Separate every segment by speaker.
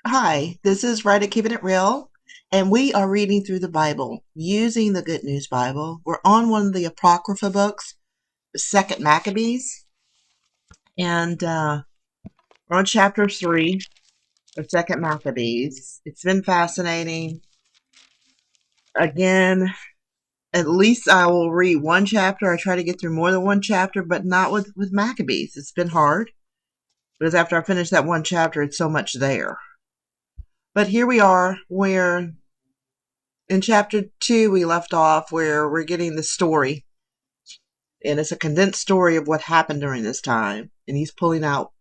Speaker 1: Hi, this is Ridea Keeping It Real, and we are reading through the Bible using the Good News Bible. We're on one of the Apocrypha books, the Second Maccabees, and we're on chapter 3 of Second Maccabees. It's been fascinating. Again, at least I will read one chapter. I try to get through more than one chapter, but not with Maccabees. It's been hard because after I finish that one chapter, it's so much there. But here we are, where in chapter 2 we left off, where we're getting the story, and it's a condensed story of what happened during this time, and he's pulling out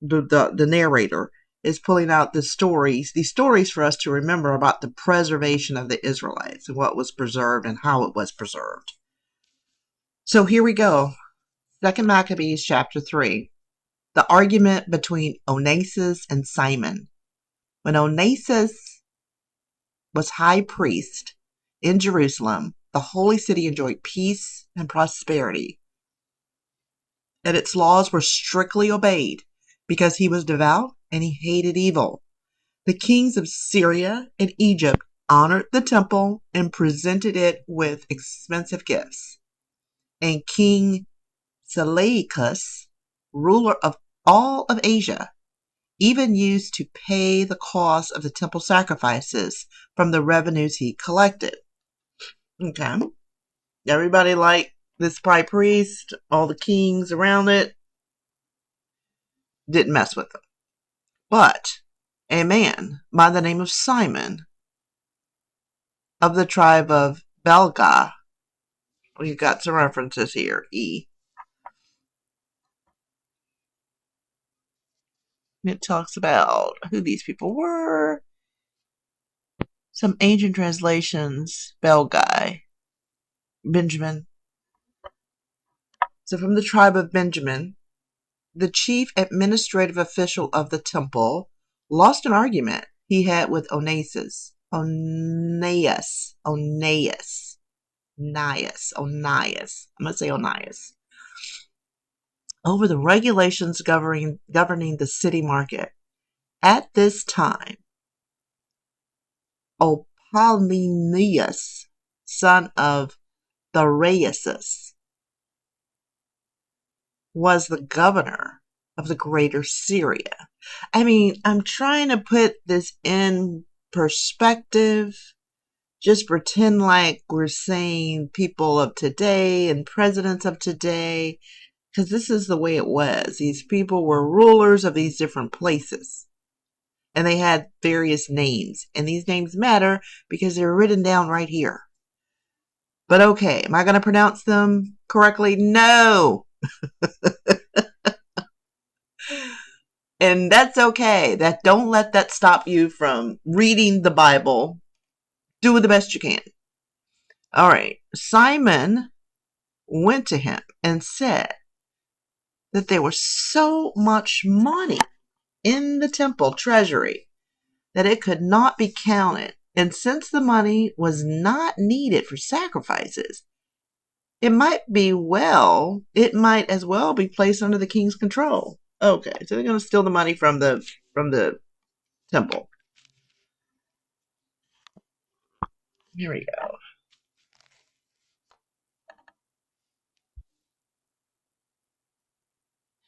Speaker 1: the narrator is pulling out these stories for us to remember about the preservation of the Israelites and what was preserved and how it was preserved. So here we go. Second Maccabees chapter 3. The argument between Onassis and Simon. When Onassis was high priest in Jerusalem, the holy city enjoyed peace and prosperity, and its laws were strictly obeyed because he was devout and he hated evil. The kings of Syria and Egypt honored the temple and presented it with expensive gifts. And King Seleucus, ruler of all of Asia, even used to pay the cost of the temple sacrifices from the revenues he collected. Okay. Everybody liked this high priest, all the kings around it didn't mess with them. But a man by the name of Simon of the tribe of Belga, we've got some references here, it talks about who these people were. Some ancient translations, Belgai, Benjamin. So from the tribe of Benjamin, the chief administrative official of the temple lost an argument he had with Onassis. Onias. I'm going to say Onias. Over the regulations governing the city market. At this time, Opalmenius, son of Thareasus, was the governor of the greater Syria. I mean, I'm trying to put this in perspective. Just pretend like we're saying people of today and presidents of today, because this is the way it was. These people were rulers of these different places, and they had various names, and these names matter because they're written down right here. But okay, am I going to pronounce them correctly? No. And that's okay. Don't let that stop you from reading the Bible. Do the best you can. All right. Simon went to him and said that there was so much money in the temple treasury that it could not be counted. And since the money was not needed for sacrifices, it might as well be placed under the king's control. Okay, so they're going to steal the money from the temple. Here we go.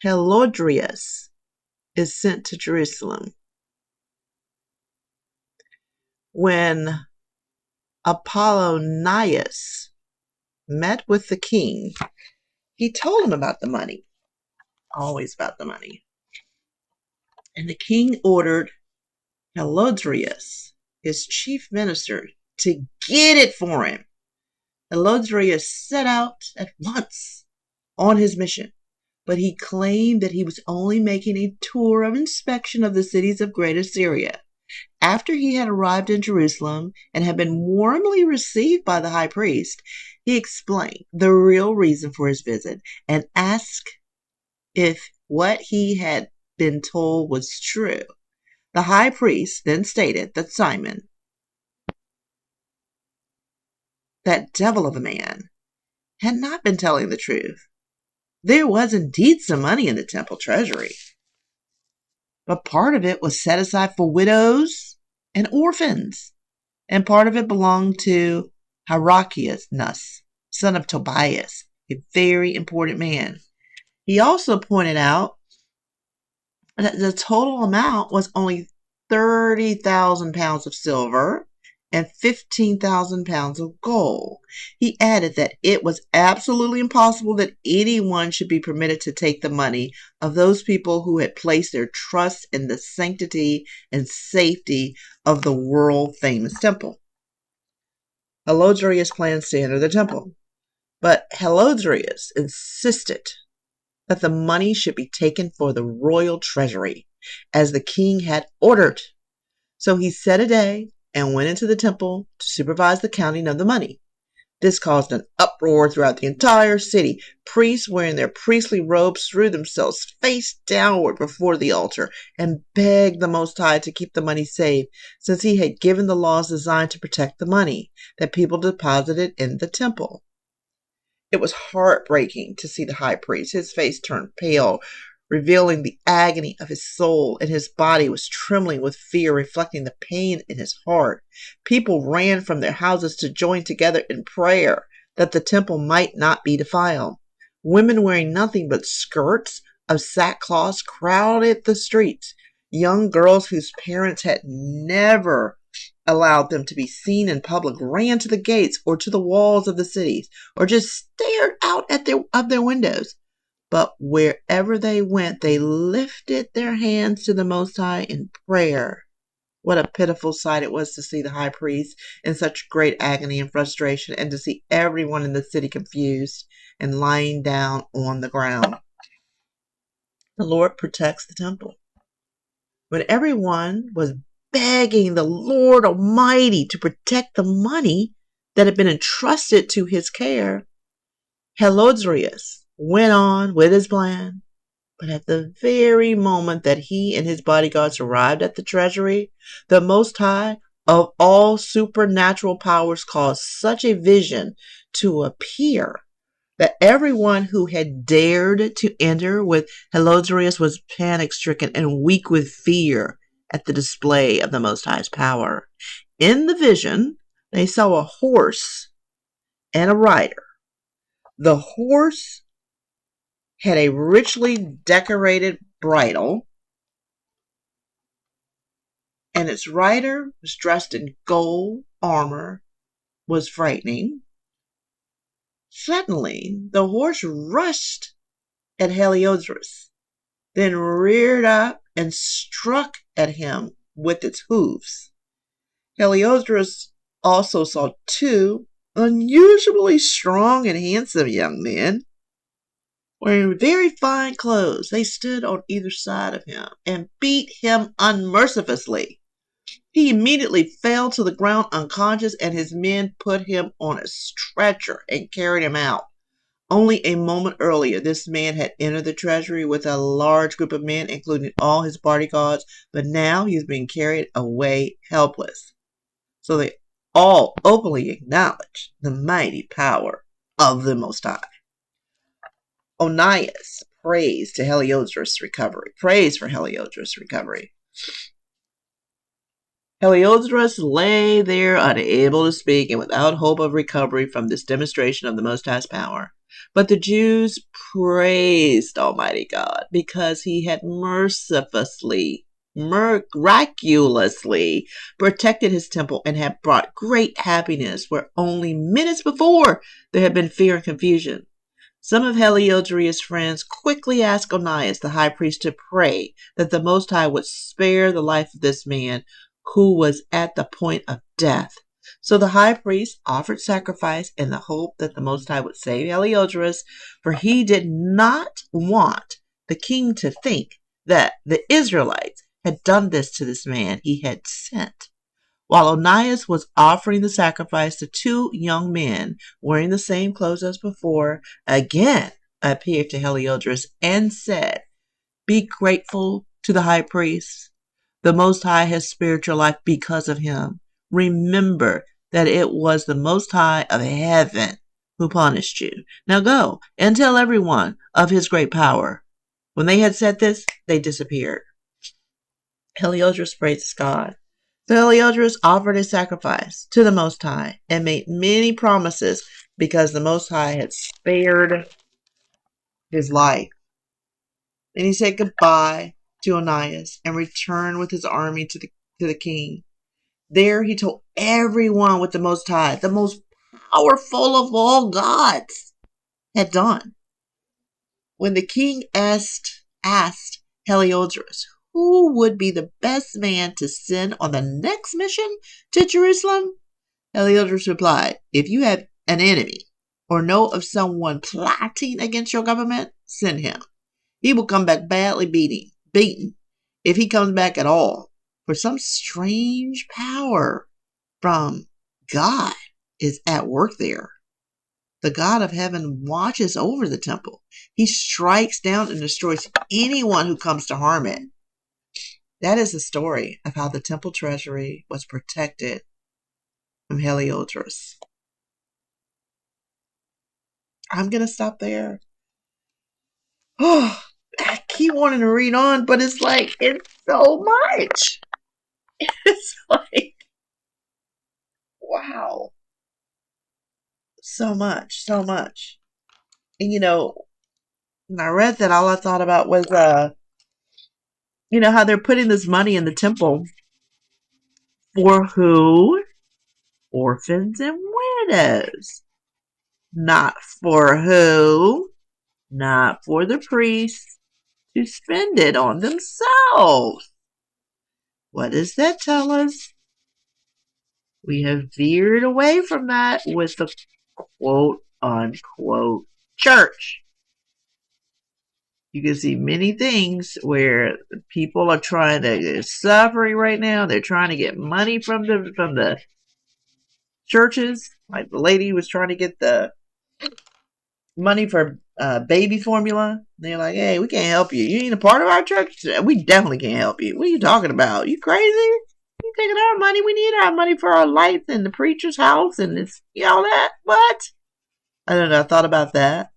Speaker 1: Helodrius is sent to Jerusalem. When Apollonius met with the king, he told him about the money. Always about the money. And the king ordered Helodrius, his chief minister, to get it for him. Helodrius set out at once on his mission, but he claimed that he was only making a tour of inspection of the cities of Greater Syria. After he had arrived in Jerusalem and had been warmly received by the high priest, he explained the real reason for his visit and asked if what he had been told was true. The high priest then stated that Simon, that devil of a man, had not been telling the truth. There was indeed some money in the temple treasury. but part of it was set aside for widows and orphans, and part of it belonged to Hyrcanus, son of Tobias, a very important man. He also pointed out that the total amount was only 30,000 pounds of silver and 15,000 pounds of gold. He added that it was absolutely impossible that anyone should be permitted to take the money of those people who had placed their trust in the sanctity and safety of the world famous temple. Helodrius planned to enter the temple, but Helodrius insisted that the money should be taken for the royal treasury, as the king had ordered. So he set a day and went into the temple to supervise the counting of the money. This caused an uproar throughout the entire city. Priests wearing their priestly robes threw themselves face downward before the altar and begged the Most High to keep the money safe, since he had given the laws designed to protect the money that people deposited in the temple. It was heartbreaking to see the high priest. His face turned pale, revealing the agony of his soul, and his body was trembling with fear, reflecting the pain in his heart. People ran from their houses to join together in prayer that the temple might not be defiled. Women wearing nothing but skirts of sackcloth crowded the streets. Young girls whose parents had never allowed them to be seen in public ran to the gates or to the walls of the cities, or just stared out at their windows. But wherever they went, they lifted their hands to the Most High in prayer. What a pitiful sight it was to see the high priest in such great agony and frustration, and to see everyone in the city confused and lying down on the ground. The Lord protects the temple. When everyone was begging the Lord Almighty to protect the money that had been entrusted to his care, Helodrius went on with his plan. But at the very moment that he and his bodyguards arrived at the treasury, the Most High of all supernatural powers caused such a vision to appear that everyone who had dared to enter with Helodrius was panic-stricken and weak with fear at the display of the Most High's power. In the vision, they saw a horse and a rider. The horse had a richly decorated bridle, and its rider was dressed in gold armor, was frightening. Suddenly, the horse rushed at Heliodorus, then reared up and struck at him with its hooves. Heliodorus also saw two unusually strong and handsome young men wearing very fine clothes. They stood on either side of him and beat him unmercifully. He immediately fell to the ground unconscious, and his men put him on a stretcher and carried him out. Only a moment earlier, this man had entered the treasury with a large group of men, including all his bodyguards, but now he is being carried away helpless. So they all openly acknowledge the mighty power of the Most High. Onias prays for Heliodorus' recovery. Heliodorus lay there unable to speak and without hope of recovery from this demonstration of the Most High's power. But the Jews praised Almighty God because he had miraculously protected his temple and had brought great happiness where only minutes before there had been fear and confusion. Some of Heliodorus' friends quickly asked Onias, the high priest, to pray that the Most High would spare the life of this man who was at the point of death. So the high priest offered sacrifice in the hope that the Most High would save Heliodorus, for he did not want the king to think that the Israelites had done this to this man he had sent. While Onias was offering the sacrifice, the two young men, wearing the same clothes as before, again appeared to Heliodorus and said, "Be grateful to the high priest. The Most High has spared your life because of him. Remember that it was the Most High of heaven who punished you. Now go and tell everyone of his great power." When they had said this, they disappeared. Heliodorus praises God. So Heliodorus offered his sacrifice to the Most High and made many promises because the Most High had spared his life. Then he said goodbye to Onias and returned with his army to the king. There he told everyone what the Most High, the most powerful of all gods, had done. When the king asked Heliodorus who would be the best man to send on the next mission to Jerusalem, Heliodorus replied, if you have an enemy or know of someone plotting against your government, send him. He will come back badly beaten, if he comes back at all. For some strange power from God is at work there. The God of heaven watches over the temple. He strikes down and destroys anyone who comes to harm it. That is the story of how the temple treasury was protected from Heliodorus. I'm going to stop there. Oh, I keep wanting to read on, but it's so much. It's wow. So much, so much. And when I read that, all I thought about was, how they're putting this money in the temple for who? Orphans and widows. Not for who? Not for the priests to spend it on themselves. What does that tell us? We have veered away from that with the quote unquote church. You can see many things where people are they're suffering right now. They're trying to get money from the churches. Like the lady was trying to get the money for baby formula. They're like, hey, we can't help you. You ain't a part of our church? We definitely can't help you. What are you talking about? You crazy? You taking our money? We need our money for our lights and the preacher's house and this, that. What? I don't know. I thought about that.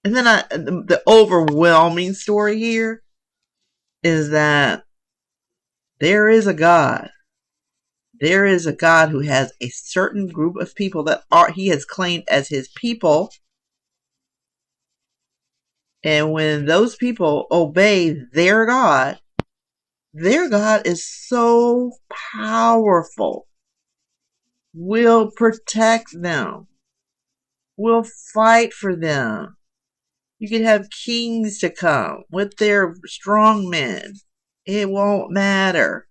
Speaker 1: And then the overwhelming story here is that there is a God. There is a God who has a certain group of people that he has claimed as his people. And when those people obey their God is so powerful, will protect them, will fight for them. You can have kings to come with their strong men. It won't matter.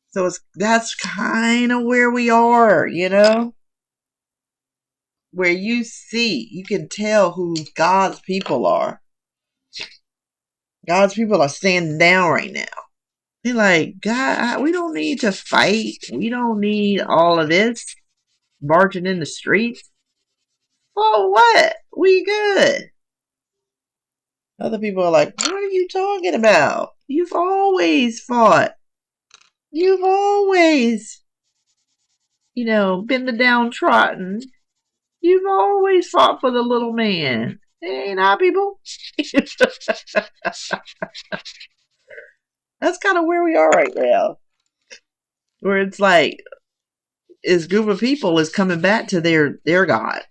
Speaker 1: So that's kind of where we are, where you can tell who God's people are. God's people are standing down right now. They're like, God, we don't need to fight. We don't need all of this marching in the streets. For what? We good. Other people are like, what are you talking about? You've always fought. You've always, been the downtrodden. You've always fought for the little man. Ain't I, people? That's kind of where we are right now. Where it's like, this group of people is coming back to their God.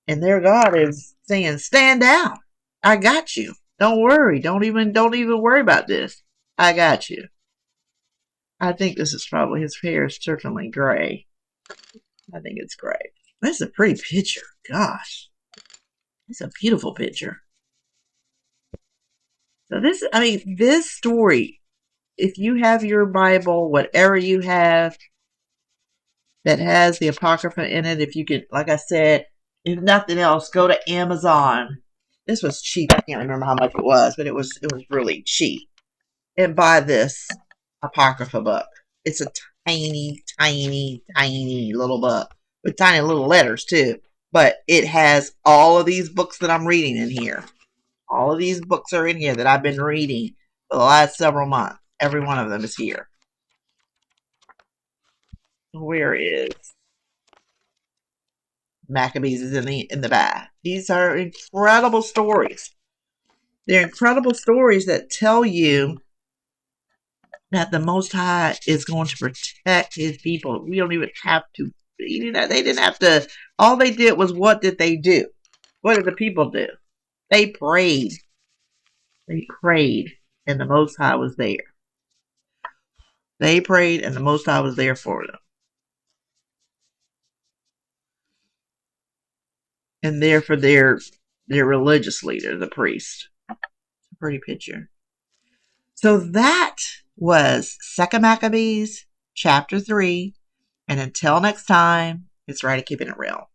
Speaker 1: And their God is saying, stand down. I got you. Don't worry. Don't even worry about this. I got you. I think this is probably, his hair is certainly gray. I think it's gray. That's a pretty picture. Gosh. It's a beautiful picture. So this story, if you have your Bible, whatever you have that has the Apocrypha in it, if you could, like I said, if nothing else, go to Amazon. This was cheap. I can't remember how much it was, but it was really cheap. And buy this Apocrypha book. It's a tiny, tiny, tiny little book with tiny little letters too. But it has all of these books that I'm reading in here. All of these books are in here that I've been reading for the last several months. Every one of them is here. Where is Maccabees? Is in the back. These are incredible stories. They're incredible stories that tell you that the Most High is going to protect his people. We don't even have to, they didn't have to, all they did was, what did they do? What did the people do? They prayed. They prayed, and the Most High was there. They prayed, and the Most High was there for them. And there for their religious leader, the priest. It's a pretty picture. So that was 2 Maccabees, chapter 3. And until next time, it's right to keeping it real.